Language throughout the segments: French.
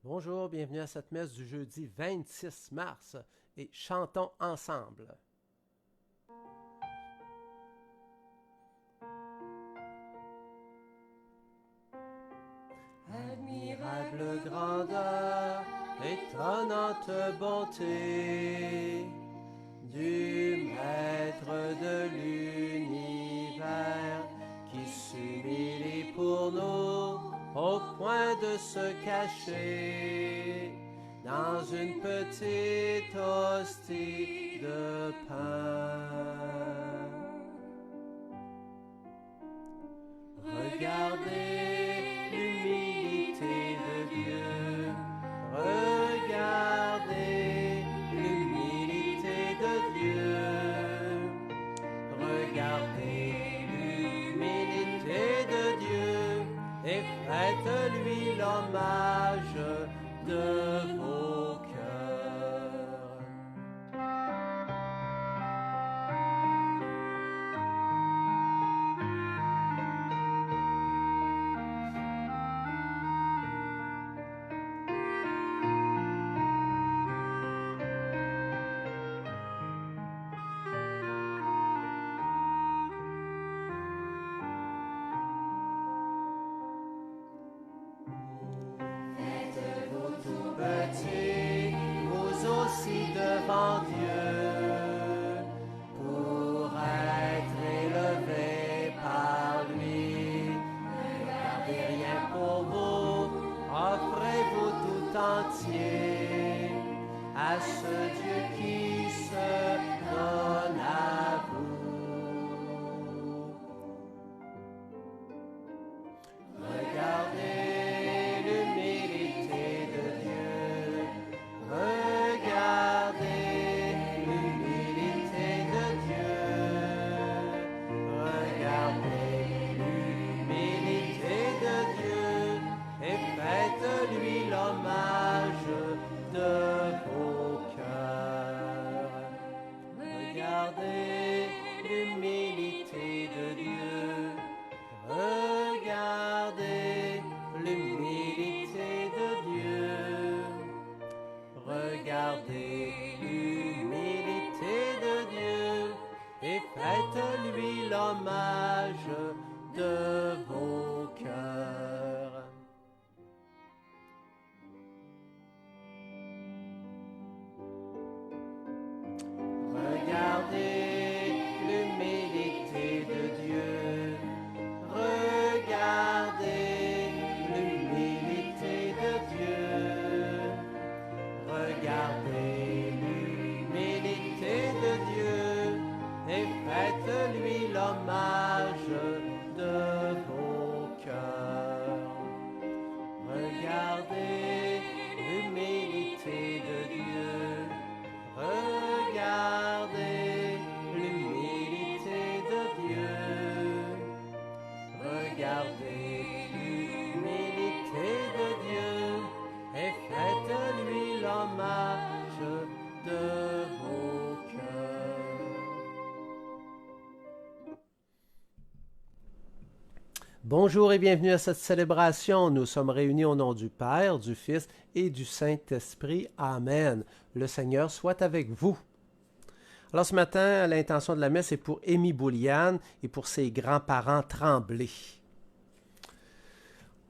Bonjour, bienvenue à cette messe du jeudi 26 mars et chantons ensemble. Admirable grandeur, étonnante bonté du Maître de l'univers qui s'humilie pour nous au point de se cacher dans une petite hostie de pain. Regardez l'humilité de Dieu, regardez l'humilité de Dieu, regardez l'humilité de Dieu et faites-lui l'hommage de vos cœurs. Petit, vous aussi devant Dieu, pour être élevé par lui. Ne gardez rien pour vous, offrez-vous tout entier à ce Dieu qui se donne à vous. Regardez l'humilité de Dieu, regardez l'humilité de Dieu, regardez l'humilité de Dieu et faites-lui l'hommage de vos cœurs. Regardez l'humilité de Dieu, regardez l'humilité de Dieu, regardez l'humilité de Dieu et faites-lui l'hommage de vos cœurs. Regardez l'humilité de Dieu, regardez l'humilité de Dieu, regardez l'humilité de Dieu et faites-lui l'hommage de vos cœurs. Regardez l'humilité de Dieu, regardez l'humilité de Dieu, regardez l'humilité de Dieu et faites-lui l'hommage de vos cœurs. Bonjour et bienvenue à cette célébration. Nous sommes réunis au nom du Père, du Fils et du Saint-Esprit. Amen. Le Seigneur soit avec vous. Alors ce matin, l'intention de la messe est pour Amy Bouliane et pour ses grands-parents Tremblay.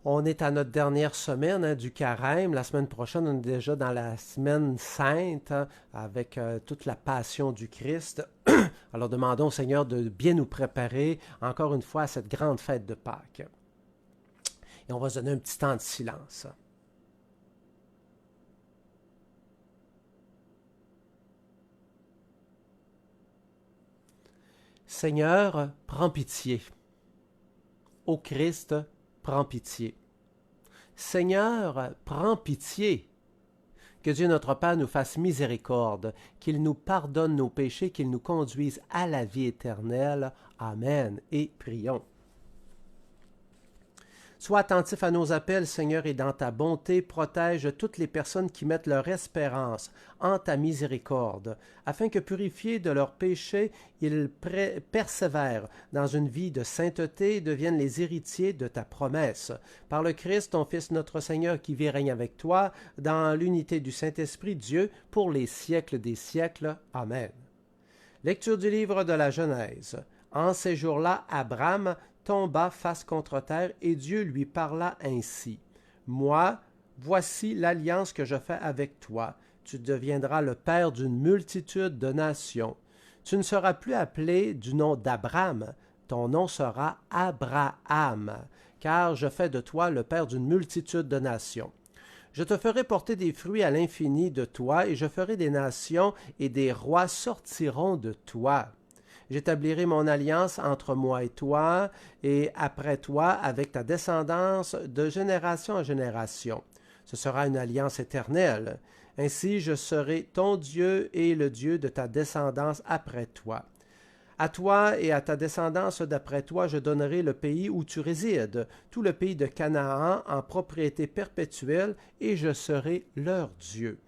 On est à notre dernière semaine du carême. La semaine prochaine, on est déjà dans la semaine sainte avec toute la passion du Christ. Alors demandons au Seigneur de bien nous préparer encore une fois à cette grande fête de Pâques. Et on va se donner un petit temps de silence. Seigneur, prends pitié. Ô Christ, prends pitié. Seigneur, prends pitié. Que Dieu notre Père nous fasse miséricorde, qu'il nous pardonne nos péchés, qu'il nous conduise à la vie éternelle. Amen. Et prions. Sois attentif à nos appels, Seigneur, et dans ta bonté, protège toutes les personnes qui mettent leur espérance en ta miséricorde, afin que, purifiés de leurs péchés, ils persévèrent dans une vie de sainteté et deviennent les héritiers de ta promesse. Par le Christ, ton Fils notre Seigneur, qui vit et règne avec toi, dans l'unité du Saint-Esprit, Dieu, pour les siècles des siècles. Amen. Lecture du livre de la Genèse. En ces jours-là, Abraham tomba face contre terre, et Dieu lui parla ainsi. Moi, voici l'alliance que je fais avec toi. Tu deviendras le père d'une multitude de nations. Tu ne seras plus appelé du nom d'Abraham, ton nom sera Abraham, car je fais de toi le père d'une multitude de nations. Je te ferai porter des fruits à l'infini de toi, et je ferai des nations, et des rois sortiront de toi. J'établirai mon alliance entre moi et toi, et après toi avec ta descendance de génération en génération. Ce sera une alliance éternelle. Ainsi je serai ton Dieu et le Dieu de ta descendance après toi. À toi et à ta descendance d'après toi, je donnerai le pays où tu résides, tout le pays de Canaan en propriété perpétuelle, et je serai leur Dieu.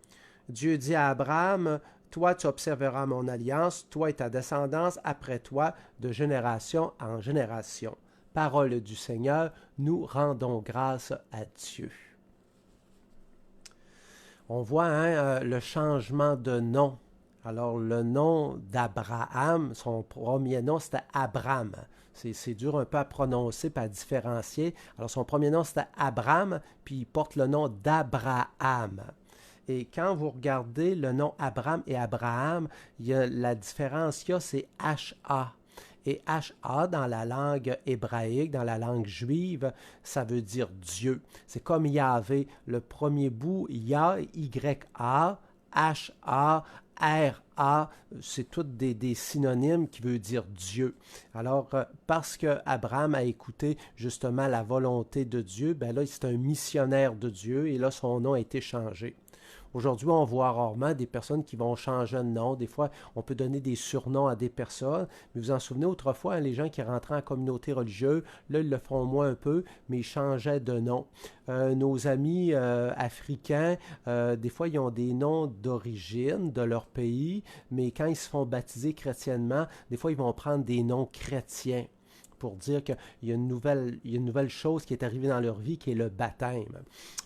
Dieu dit à Abraham, toi tu observeras mon alliance, toi et ta descendance après toi, de génération en génération. Parole du Seigneur, nous rendons grâce à Dieu. On voit le changement de nom. Alors, le nom d'Abraham, son premier nom, c'était Abram. C'est dur un peu à prononcer et à différencier. Alors, son premier nom, c'était Abram, puis il porte le nom d'Abraham. Et quand vous regardez le nom Abram et Abraham, la différence qu'il y a, c'est H-A. Et H-A, dans la langue hébraïque, dans la langue juive, ça veut dire Dieu. C'est comme Yahvé, le premier bout, Yah, Y-A, H-A, R-A, c'est toutes des synonymes qui veulent dire Dieu. Alors, parce que Abraham a écouté justement la volonté de Dieu, ben là, c'est un missionnaire de Dieu et là, son nom a été changé. Aujourd'hui, on voit rarement des personnes qui vont changer de nom. Des fois, on peut donner des surnoms à des personnes. Mais vous en souvenez, autrefois, les gens qui rentraient en communauté religieuse, là, ils le font moins un peu, mais ils changeaient de nom. Nos amis africains, des fois, ils ont des noms d'origine de leur pays, mais quand ils se font baptiser chrétiennement, des fois, ils vont prendre des noms chrétiens pour dire qu'il y a une nouvelle chose qui est arrivée dans leur vie, qui est le baptême.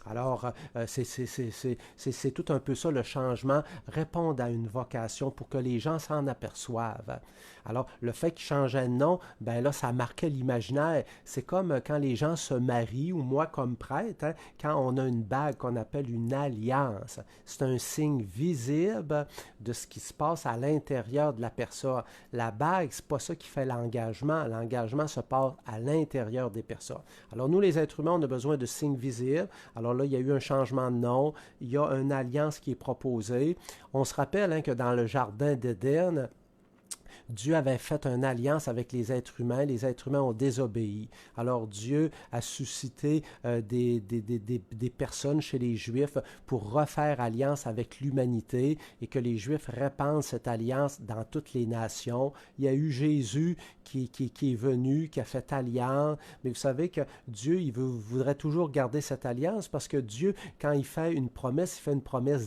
Alors, c'est tout un peu ça, le changement, répondre à une vocation pour que les gens s'en aperçoivent. Alors, le fait qu'ils changeaient de nom, ben là, ça marquait l'imaginaire. C'est comme quand les gens se marient, ou moi comme prêtre, quand on a une bague qu'on appelle une alliance. C'est un signe visible de ce qui se passe à l'intérieur de la personne. La bague, c'est pas ça qui fait l'engagement. L'engagement se passe à l'intérieur des personnes. Alors, nous, les êtres humains, on a besoin de signes visibles. Alors là, il y a eu un changement de nom. Il y a une alliance qui est proposée. On se rappelle que dans le jardin d'Éden, Dieu avait fait une alliance avec les êtres humains. Les êtres humains ont désobéi. Alors Dieu a suscité des personnes chez les Juifs pour refaire alliance avec l'humanité et que les Juifs répandent cette alliance dans toutes les nations. Il y a eu Jésus qui est venu, qui a fait alliance. Mais vous savez que Dieu, il voudrait toujours garder cette alliance parce que Dieu, quand il fait une promesse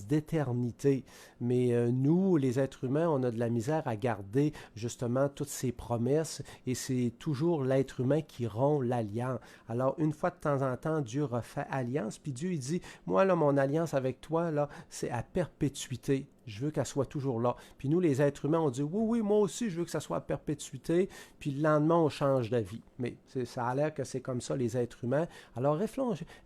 d'éternité. Mais nous, les êtres humains, on a de la misère à garder justement toutes ces promesses et c'est toujours l'être humain qui rompt l'alliance. Alors, une fois de temps en temps, Dieu refait alliance, puis Dieu, il dit, moi, là, mon alliance avec toi, là, c'est à perpétuité. Je veux qu'elle soit toujours là. Puis nous, les êtres humains, on dit, oui, oui, moi aussi, je veux que ça soit à perpétuité. Puis le lendemain, on change d'avis. Mais ça a l'air que c'est comme ça, les êtres humains. Alors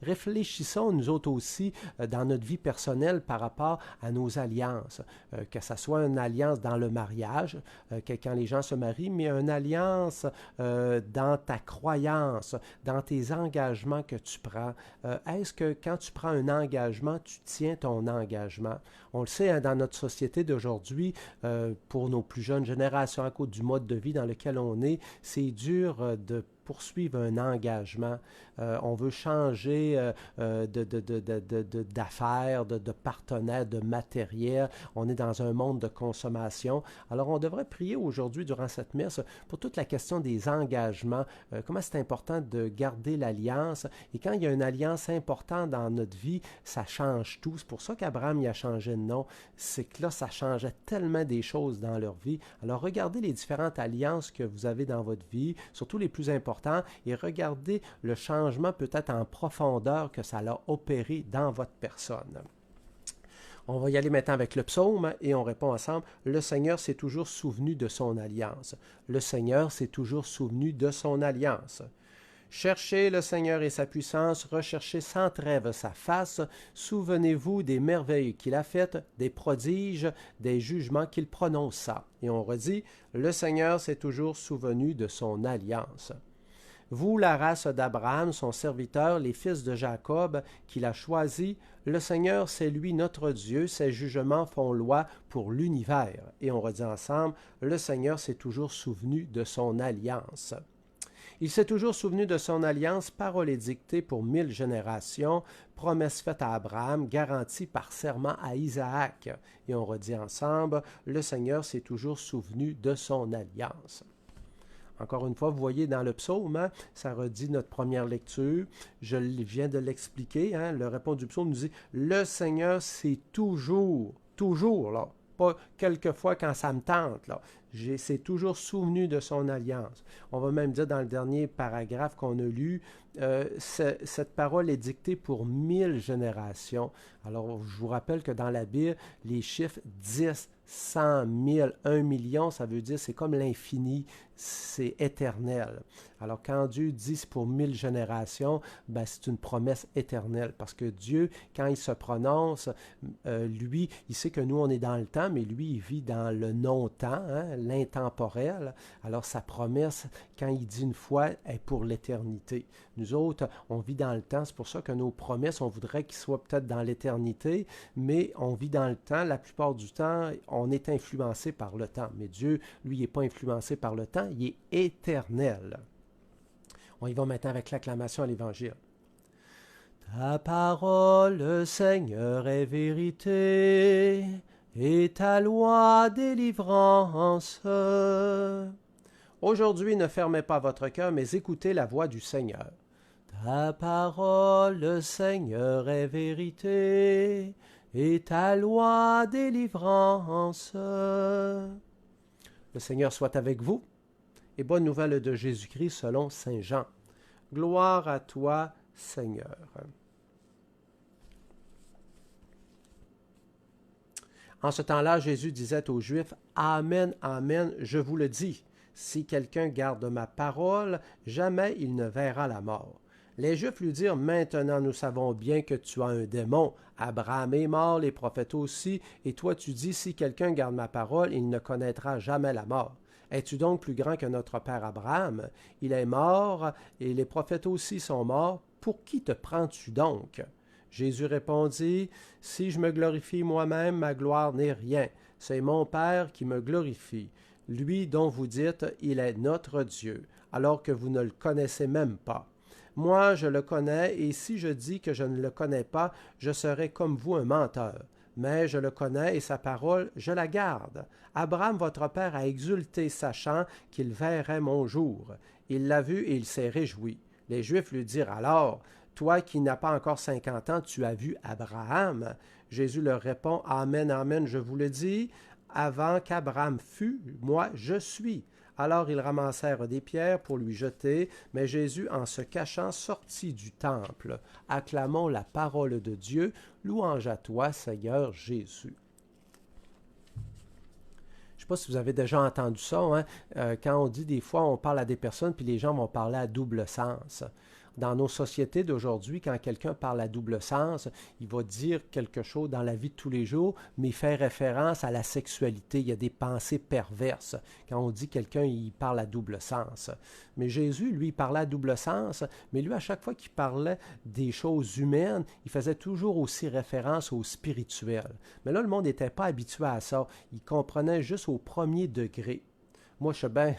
réfléchissons, nous autres aussi, dans notre vie personnelle par rapport à nos alliances. Que ça soit une alliance dans le mariage, quand les gens se marient, mais une alliance dans ta croyance, dans tes engagements que tu prends. Est-ce que quand tu prends un engagement, tu tiens ton engagement? On le sait, dans notre société d'aujourd'hui, pour nos plus jeunes générations, à cause du mode de vie dans lequel on est, c'est dur de poursuivre un engagement. On veut changer d'affaires, de partenaires, de matériel. On est dans un monde de consommation. Alors, on devrait prier aujourd'hui, durant cette messe, pour toute la question des engagements. Comment c'est important de garder l'alliance. Et quand il y a une alliance importante dans notre vie, ça change tout. C'est pour ça qu'Abraham y a changé de nom. C'est que là, ça changeait tellement des choses dans leur vie. Alors, regardez les différentes alliances que vous avez dans votre vie, surtout les plus importantes, et regardez le changement peut-être en profondeur que ça a opéré dans votre personne. On va y aller maintenant avec le psaume et on répond ensemble. Le Seigneur s'est toujours souvenu de son alliance. Le Seigneur s'est toujours souvenu de son alliance. Cherchez le Seigneur et sa puissance, recherchez sans trêve sa face, souvenez-vous des merveilles qu'il a faites, des prodiges, des jugements qu'il prononça. Et on redit, le Seigneur s'est toujours souvenu de son alliance. Vous, la race d'Abraham, son serviteur, les fils de Jacob, qu'il a choisis, le Seigneur, c'est lui notre Dieu, ses jugements font loi pour l'univers. Et on redit ensemble, le Seigneur s'est toujours souvenu de son alliance. Il s'est toujours souvenu de son alliance, parole édictée pour 1000 générations, promesse faite à Abraham, garantie par serment à Isaac. Et on redit ensemble, le Seigneur s'est toujours souvenu de son alliance. Encore une fois, vous voyez dans le psaume, hein, ça redit notre première lecture. Je viens de l'expliquer. Hein, le répond du psaume nous dit « Le Seigneur, c'est toujours, là, pas quelquefois quand ça me tente, là. C'est toujours souvenu de son alliance. » On va même dire dans le dernier paragraphe qu'on a lu, cette parole est dictée pour 1000 générations. Alors, je vous rappelle que dans la Bible, les chiffres 10, 100 000, 1 million, ça veut dire c'est comme l'infini, c'est éternel. Alors quand Dieu dit c'est pour 1000 générations, ben, c'est une promesse éternelle parce que Dieu, quand il se prononce, lui, il sait que nous on est dans le temps, mais lui il vit dans le non-temps, hein, l'intemporel. Alors sa promesse, quand il dit une fois, est pour l'éternité. Nous autres, on vit dans le temps, c'est pour ça que nos promesses, on voudrait qu'ils soient peut-être dans l'éternité, mais on vit dans le temps, la plupart du temps, on est influencé par le temps. Mais Dieu, lui, il n'est pas influencé par le temps, il est éternel. On y va maintenant avec l'acclamation à l'Évangile. Ta parole, Seigneur, est vérité, et ta loi délivrance. Aujourd'hui, ne fermez pas votre cœur, mais écoutez la voix du Seigneur. Ta parole, Seigneur, est vérité, et ta loi délivrance. Le Seigneur soit avec vous, et bonne nouvelle de Jésus-Christ selon saint Jean. Gloire à toi, Seigneur. En ce temps-là, Jésus disait aux Juifs, « Amen, Amen, je vous le dis, si quelqu'un garde ma parole, jamais il ne verra la mort. » Les Juifs lui dirent, « Maintenant nous savons bien que tu as un démon. Abraham est mort, les prophètes aussi, et toi tu dis, si quelqu'un garde ma parole, il ne connaîtra jamais la mort. Es-tu donc plus grand que notre père Abraham? Il est mort, et les prophètes aussi sont morts. Pour qui te prends-tu donc? » Jésus répondit, « Si je me glorifie moi-même, ma gloire n'est rien. C'est mon Père qui me glorifie. Lui dont vous dites, il est notre Dieu, alors que vous ne le connaissez même pas. Moi, je le connais, et si je dis que je ne le connais pas, je serai comme vous un menteur. Mais je le connais, et sa parole, je la garde. Abraham, votre père, a exulté, sachant qu'il verrait mon jour. Il l'a vu et il s'est réjoui. » Les Juifs lui dirent alors, « Toi qui n'as pas encore 50 ans, tu as vu Abraham. » Jésus leur répond, « Amen, amen, je vous le dis, avant qu'Abraham fût, moi je suis. » Alors ils ramassèrent des pierres pour lui jeter, mais Jésus, en se cachant, sortit du temple. Acclamons la parole de Dieu. Louange à toi, Seigneur Jésus. Je ne sais pas si vous avez déjà entendu ça, hein? Quand on dit des fois, on parle à des personnes, puis les gens vont parler à double sens. Dans nos sociétés d'aujourd'hui, quand quelqu'un parle à double sens, il va dire quelque chose dans la vie de tous les jours, mais il fait référence à la sexualité. Il y a des pensées perverses. Quand on dit quelqu'un, il parle à double sens. Mais Jésus, lui, il parlait à double sens, mais lui, à chaque fois qu'il parlait des choses humaines, il faisait toujours aussi référence au spirituel. Mais là, le monde n'était pas habitué à ça. Il comprenait juste au premier degré. Moi, je sais bien,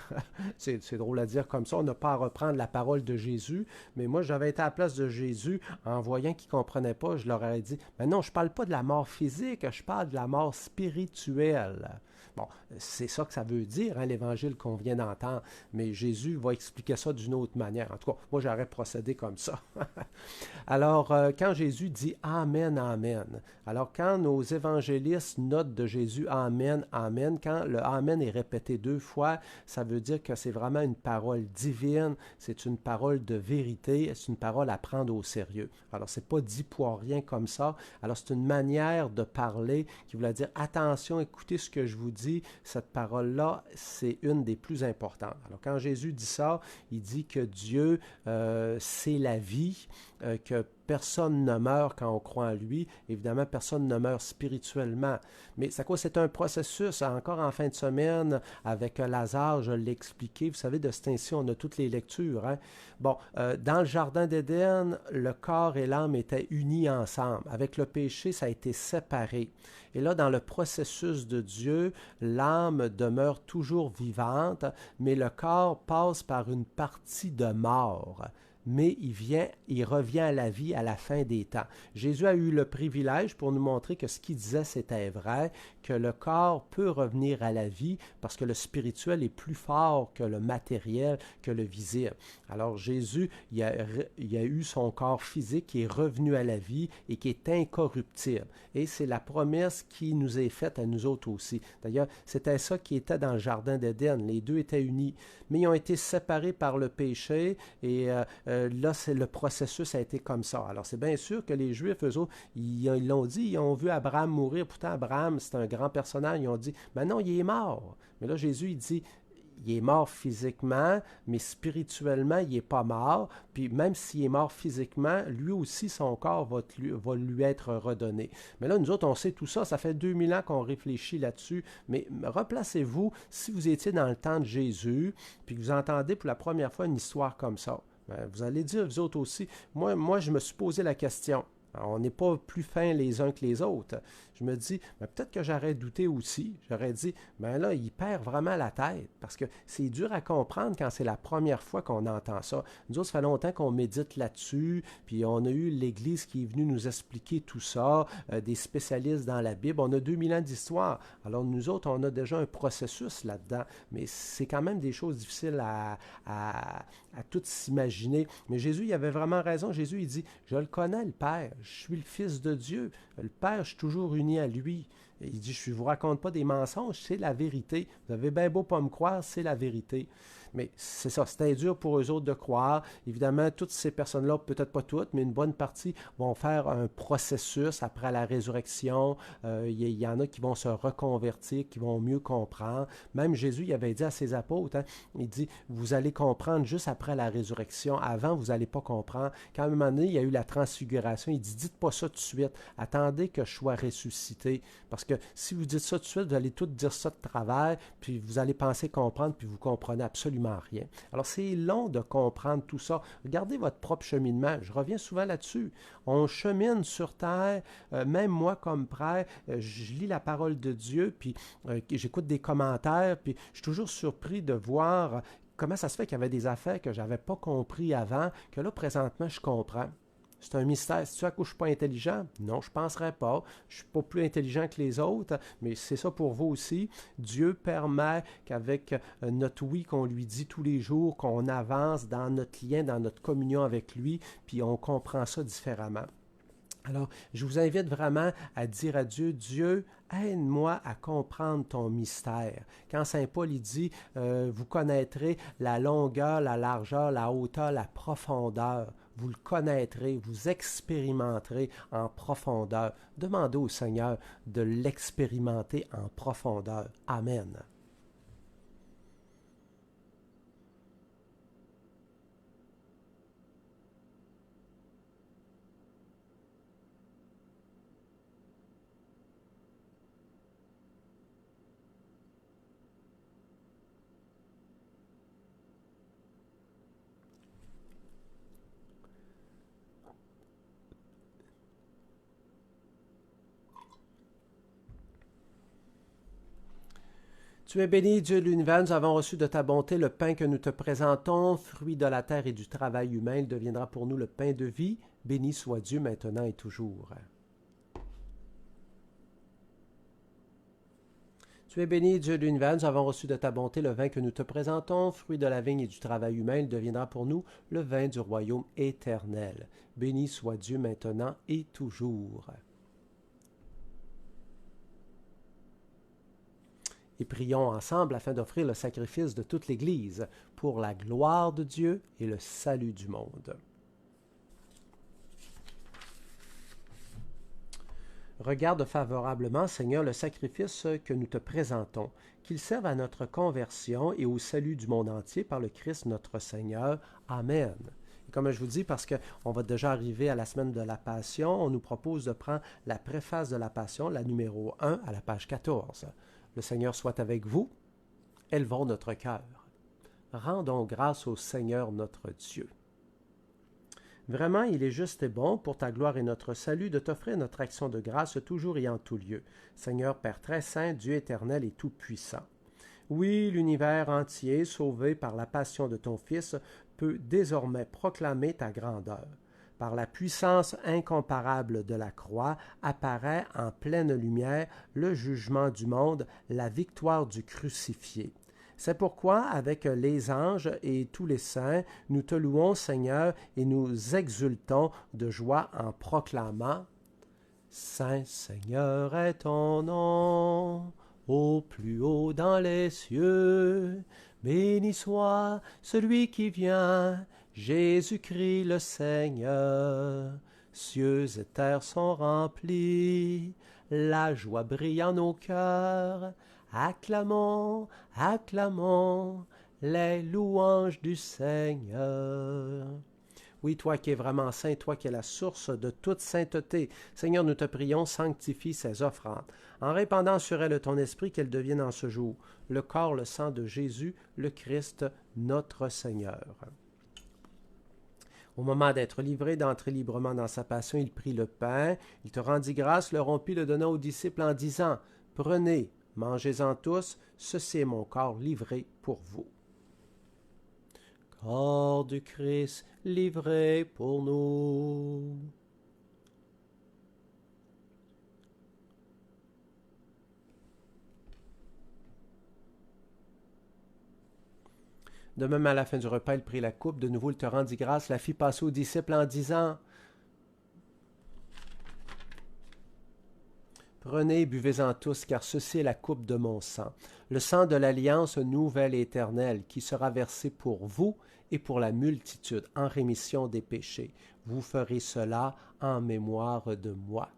c'est drôle à dire comme ça, on n'a pas à reprendre la parole de Jésus, mais moi, j'avais été à la place de Jésus, en voyant qu'ils ne comprenaient pas, je leur aurais dit, mais non, je ne parle pas de la mort physique, je parle de la mort spirituelle. Bon, c'est ça que ça veut dire, hein, l'évangile qu'on vient d'entendre, mais Jésus va expliquer ça d'une autre manière. En tout cas, moi, j'aurais procédé comme ça. Alors, quand Jésus dit Amen, Amen, alors quand nos évangélistes notent de Jésus Amen, Amen, quand le Amen est répété deux fois, ça veut dire que c'est vraiment une parole divine, c'est une parole de vérité, c'est une parole à prendre au sérieux. Alors, c'est pas dit pour rien comme ça. Alors, c'est une manière de parler qui voulait dire attention, écoutez ce que je vous dis, cette parole-là, c'est une des plus importantes. Alors, quand Jésus dit ça, il dit que Dieu, c'est la vie, que personne ne meurt quand on croit en lui. Évidemment, personne ne meurt spirituellement. Mais c'est un processus. Encore en fin de semaine, avec Lazare, je l'ai expliqué. Vous savez, de ce temps-ci, on a toutes les lectures. Hein? Bon, dans le Jardin d'Éden, le corps et l'âme étaient unis ensemble. Avec le péché, ça a été séparé. Et là, dans le processus de Dieu, l'âme demeure toujours vivante, mais le corps passe par une partie de mort, mais il revient à la vie à la fin des temps. Jésus a eu le privilège pour nous montrer que ce qu'il disait, c'était vrai, que le corps peut revenir à la vie parce que le spirituel est plus fort que le matériel, que le visible. Alors Jésus, il a eu son corps physique qui est revenu à la vie et qui est incorruptible. Et c'est la promesse qui nous est faite à nous autres aussi. D'ailleurs, c'était ça qui était dans le Jardin d'Éden. Les deux étaient unis, mais ils ont été séparés par le péché et là, le processus a été comme ça. Alors, c'est bien sûr que les Juifs, eux autres, ils l'ont dit, ils ont vu Abraham mourir. Pourtant, Abraham, c'est un grand personnage. Ils ont dit, mais non, il est mort. Mais là, Jésus, il dit, il est mort physiquement, mais spirituellement, il n'est pas mort. Puis même s'il est mort physiquement, lui aussi, son corps va lui être redonné. Mais là, nous autres, on sait tout ça. Ça fait 2000 ans qu'on réfléchit là-dessus. Mais replacez-vous, si vous étiez dans le temps de Jésus, puis que vous entendez pour la première fois une histoire comme ça. Vous allez dire, vous autres aussi, moi, je me suis posé la question. Alors, on n'est pas plus fins les uns que les autres. Je me dis, peut-être que j'aurais douté aussi. J'aurais dit, là, il perd vraiment la tête. Parce que c'est dur à comprendre quand c'est la première fois qu'on entend ça. Nous autres, ça fait longtemps qu'on médite là-dessus. Puis on a eu l'Église qui est venue nous expliquer tout ça, des spécialistes dans la Bible. On a 2000 ans d'histoire. Alors nous autres, on a déjà un processus là-dedans. Mais c'est quand même des choses difficiles à tout s'imaginer. Mais Jésus, il avait vraiment raison. Jésus, il dit, je le connais, le Père. Je suis le Fils de Dieu. Le Père, je suis toujours uni à lui. Il dit, je ne vous raconte pas des mensonges, c'est la vérité. Vous avez bien beau pas me croire, c'est la vérité. Mais c'est ça, c'était dur pour eux autres de croire. Évidemment, toutes ces personnes-là, peut-être pas toutes, mais une bonne partie vont faire un processus après la résurrection. Il y en a qui vont se reconvertir, qui vont mieux comprendre. Même Jésus, il avait dit à ses apôtres, hein, il dit, vous allez comprendre juste après la résurrection. Avant, vous n'allez pas comprendre. Quand à un moment donné, il y a eu la transfiguration, il dit, dites pas ça tout de suite. Attendez que je sois ressuscité. Parce que si vous dites ça tout de suite, vous allez tout dire ça de travers, puis vous allez penser comprendre, puis vous comprenez absolument rien. Alors, c'est long de comprendre tout ça. Regardez votre propre cheminement. Je reviens souvent là-dessus. On chemine sur terre, même moi comme prêtre, je lis la parole de Dieu, puis j'écoute des commentaires, puis je suis toujours surpris de voir comment ça se fait qu'il y avait des affaires que je n'avais pas compris avant, que là, présentement, je comprends. C'est un mystère. C'est-tu à cause que je ne suis pas intelligent? Non, je ne penserais pas. Je ne suis pas plus intelligent que les autres, mais c'est ça pour vous aussi. Dieu permet qu'avec notre oui qu'on lui dit tous les jours, qu'on avance dans notre lien, dans notre communion avec lui, puis on comprend ça différemment. Alors, je vous invite vraiment à dire à Dieu, Dieu, aide-moi à comprendre ton mystère. Quand Saint Paul il dit, vous connaîtrez la longueur, la largeur, la hauteur, la profondeur. Vous le connaîtrez, vous expérimenterez en profondeur. Demandez au Seigneur de l'expérimenter en profondeur. Amen. Tu es béni, Dieu de l'univers, nous avons reçu de ta bonté le pain que nous te présentons, fruit de la terre et du travail humain, il deviendra pour nous le pain de vie. Béni soit Dieu maintenant et toujours. Tu es béni, Dieu de l'univers, nous avons reçu de ta bonté le vin que nous te présentons, fruit de la vigne et du travail humain, il deviendra pour nous le vin du royaume éternel. Béni soit Dieu maintenant et toujours. Et prions ensemble afin d'offrir le sacrifice de toute l'Église pour la gloire de Dieu et le salut du monde. Regarde favorablement, Seigneur, le sacrifice que nous te présentons, qu'il serve à notre conversion et au salut du monde entier par le Christ notre Seigneur. Amen. Et comme je vous dis, parce qu'on va déjà arriver à la semaine de la Passion, on nous propose de prendre la préface de la Passion, la numéro 1, à la page 14. Le Seigneur soit avec vous. Élevons notre cœur. Rendons grâce au Seigneur notre Dieu. Vraiment, il est juste et bon, pour ta gloire et notre salut, de t'offrir notre action de grâce toujours et en tout lieu. Seigneur Père très saint, Dieu éternel et tout-puissant. Oui, l'univers entier, sauvé par la passion de ton Fils, peut désormais proclamer ta grandeur. Par la puissance incomparable de la croix, apparaît en pleine lumière le jugement du monde, la victoire du crucifié. C'est pourquoi, avec les anges et tous les saints, nous te louons, Seigneur, et nous exultons de joie en proclamant « Saint Seigneur est ton nom, au plus haut dans les cieux, béni soit celui qui vient, Jésus-Christ le Seigneur. Cieux et terre sont remplis, la joie brille en nos cœurs. Acclamons, acclamons les louanges du Seigneur. » Oui, toi qui es vraiment saint, toi qui es la source de toute sainteté, Seigneur, nous te prions, sanctifie ces offrandes, en répandant sur elles ton esprit, qu'elles deviennent en ce jour le corps, le sang de Jésus, le Christ, notre Seigneur. Au moment d'être livré, d'entrer librement dans sa passion, il prit le pain, il te rendit grâce, le rompit, le donna aux disciples en disant « Prenez, mangez-en tous, ceci est mon corps livré pour vous. » Corps du Christ livré pour nous. De même, à la fin du repas, il prit la coupe, de nouveau il te rendit grâce, la fit passer aux disciples en disant « Prenez et buvez-en tous, car ceci est la coupe de mon sang, le sang de l'alliance nouvelle et éternelle, qui sera versé pour vous et pour la multitude en rémission des péchés. Vous ferez cela en mémoire de moi. »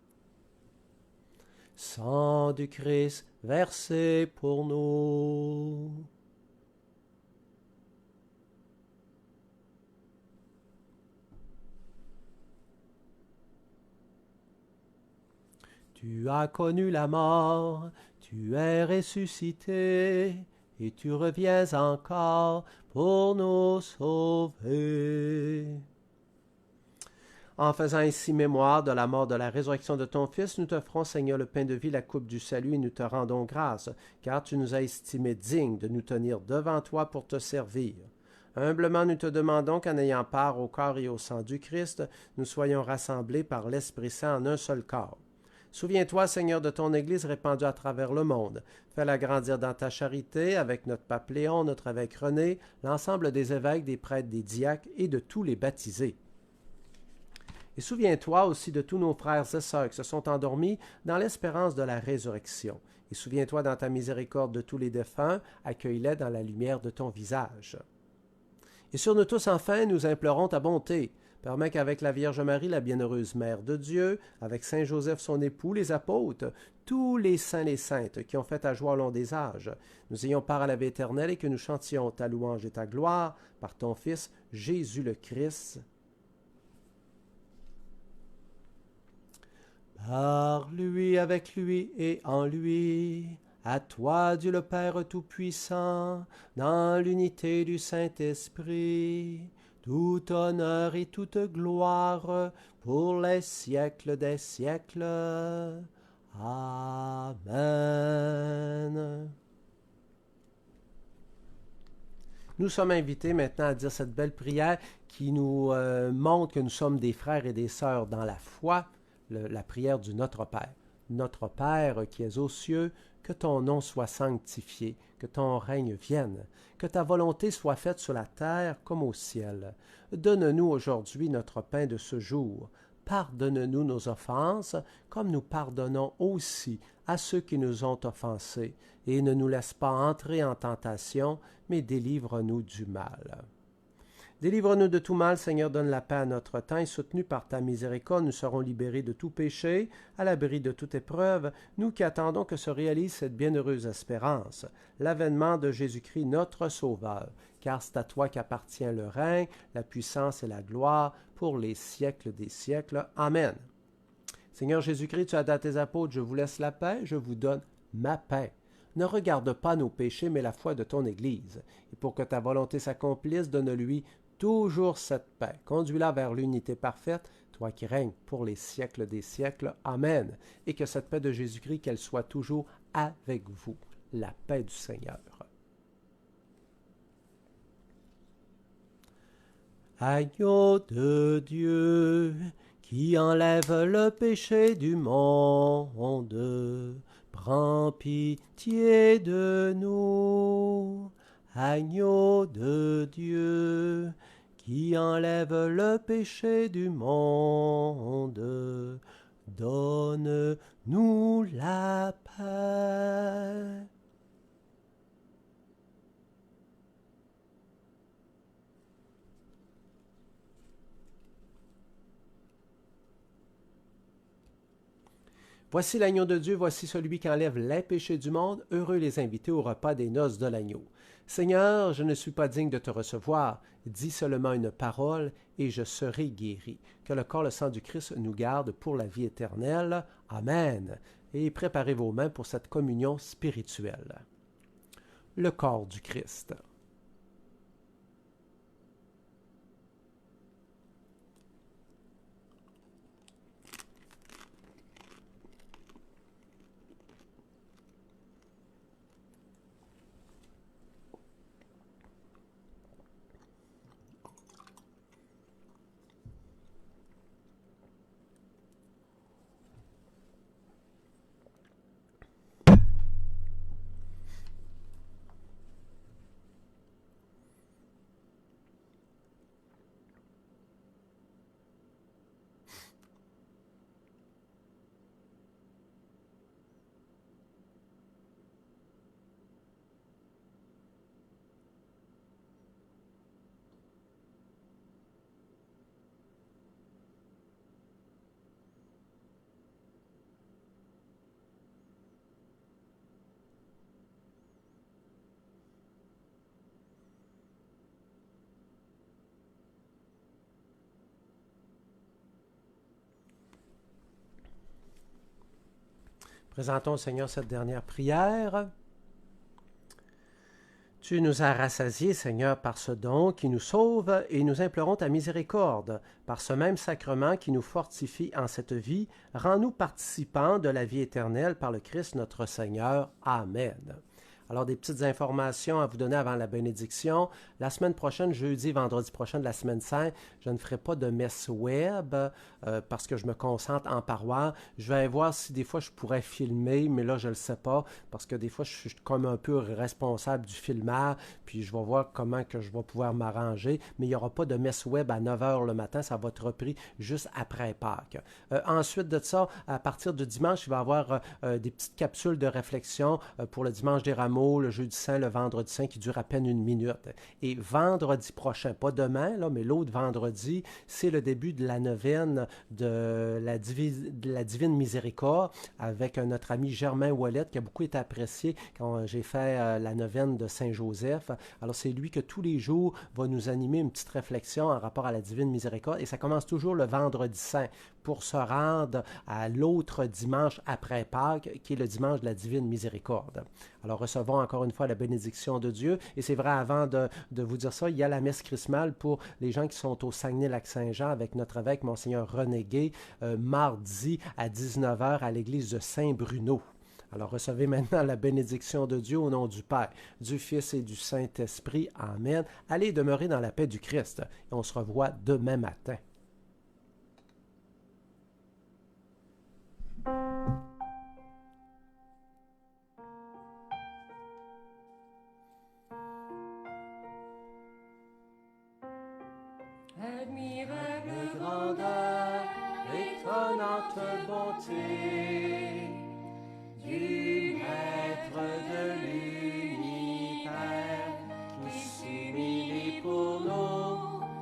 Sang du Christ versé pour nous. Tu as connu la mort, tu es ressuscité, et tu reviens encore pour nous sauver. En faisant ainsi mémoire de la mort, de la résurrection de ton Fils, nous t'offrons, Seigneur, le pain de vie, la coupe du salut, et nous te rendons grâce, car tu nous as estimés dignes de nous tenir devant toi pour te servir. Humblement, nous te demandons qu'en ayant part au corps et au sang du Christ, nous soyons rassemblés par l'Esprit Saint en un seul corps. Souviens-toi, Seigneur, de ton Église répandue à travers le monde. Fais-la grandir dans ta charité avec notre pape Léon, notre évêque René, l'ensemble des évêques, des prêtres, des diacres et de tous les baptisés. Et souviens-toi aussi de tous nos frères et sœurs qui se sont endormis dans l'espérance de la résurrection. Et souviens-toi dans ta miséricorde de tous les défunts, accueille-les dans la lumière de ton visage. Et sur nous tous, enfin, nous implorons ta bonté. Permets qu'avec la Vierge Marie, la bienheureuse Mère de Dieu, avec Saint Joseph son époux, les apôtres, tous les saints et saintes qui ont fait ta joie au long des âges, nous ayons part à la vie éternelle et que nous chantions ta louange et ta gloire par ton Fils, Jésus le Christ. Par lui, avec lui et en lui, à toi, Dieu le Père Tout-Puissant, dans l'unité du Saint-Esprit, tout honneur et toute gloire pour les siècles des siècles. Amen. Nous sommes invités maintenant à dire cette belle prière qui nous montre que nous sommes des frères et des sœurs dans la foi, la prière du Notre Père. Notre Père qui es aux cieux, que ton nom soit sanctifié, que ton règne vienne, que ta volonté soit faite sur la terre comme au ciel. Donne-nous aujourd'hui notre pain de ce jour. Pardonne-nous nos offenses, comme nous pardonnons aussi à ceux qui nous ont offensés, et ne nous laisse pas entrer en tentation, mais délivre-nous du mal. Délivre-nous de tout mal, Seigneur, donne la paix à notre temps, et soutenus par ta miséricorde, nous serons libérés de tout péché, à l'abri de toute épreuve, nous qui attendons que se réalise cette bienheureuse espérance, l'avènement de Jésus-Christ, notre Sauveur, car c'est à toi qu'appartient le règne, la puissance et la gloire, pour les siècles des siècles. Amen. Seigneur Jésus-Christ, tu as dit à tes apôtres, je vous laisse la paix, je vous donne ma paix. Ne regarde pas nos péchés, mais la foi de ton Église. Et pour que ta volonté s'accomplisse, donne-lui toujours cette paix. Conduis-la vers l'unité parfaite, toi qui règnes pour les siècles des siècles. Amen. Et que cette paix de Jésus-Christ, qu'elle soit toujours avec vous. La paix du Seigneur. Agneau de Dieu, qui enlève le péché du monde, prends pitié de nous. Agneau de Dieu, qui enlève le péché du monde, donne-nous la paix. Voici l'agneau de Dieu, voici celui qui enlève les péchés du monde, heureux les invités au repas des noces de l'agneau. Seigneur, je ne suis pas digne de te recevoir, dis seulement une parole et je serai guéri. Que le corps, le sang du Christ nous garde pour la vie éternelle. Amen. Et préparez vos mains pour cette communion spirituelle. Le corps du Christ. Présentons au Seigneur cette dernière prière. Tu nous as rassasiés, Seigneur, par ce don qui nous sauve et nous implorons ta miséricorde. Par ce même sacrement qui nous fortifie en cette vie, rends-nous participants de la vie éternelle par le Christ notre Seigneur. Amen. Alors, des petites informations à vous donner avant la bénédiction. La semaine prochaine, jeudi, vendredi prochain de la semaine 5, je ne ferai pas de messe web parce que je me concentre en paroisse. Je vais voir si des fois je pourrais filmer, mais là, je ne le sais pas parce que des fois, je suis comme un peu responsable du filmage, puis je vais voir comment que je vais pouvoir m'arranger. Mais il n'y aura pas de messe web à 9 h le matin, ça va être repris juste après Pâques. Ensuite de ça, à partir de dimanche, il va y avoir des petites capsules de réflexion pour le dimanche des Rameaux, le jeudi saint, le vendredi saint qui dure à peine 1 minute. Et vendredi prochain, pas demain, là, mais l'autre vendredi, c'est le début de la neuvaine de la Divine Miséricorde avec notre ami Germain Ouellet qui a beaucoup été apprécié quand j'ai fait la neuvaine de Saint-Joseph. Alors c'est lui que tous les jours va nous animer une petite réflexion en rapport à la Divine Miséricorde et ça commence toujours le vendredi saint pour se rendre à l'autre dimanche après Pâques qui est le dimanche de la Divine Miséricorde. Alors recevons encore une fois la bénédiction de Dieu. Et c'est vrai, avant de vous dire ça, il y a la messe chrismale pour les gens qui sont au Saguenay-Lac-Saint-Jean avec notre évêque, Monseigneur René Gay, mardi à 19 h à l'église de Saint-Bruno. Alors recevez maintenant la bénédiction de Dieu au nom du Père, du Fils et du Saint-Esprit. Amen. Allez demeurer dans la paix du Christ et on se revoit demain matin. Admirable grandeur, étonnante bonté du Maître de l'univers qui s'humilie pour nous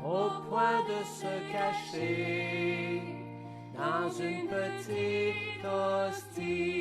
au point de se cacher dans une petite hostie.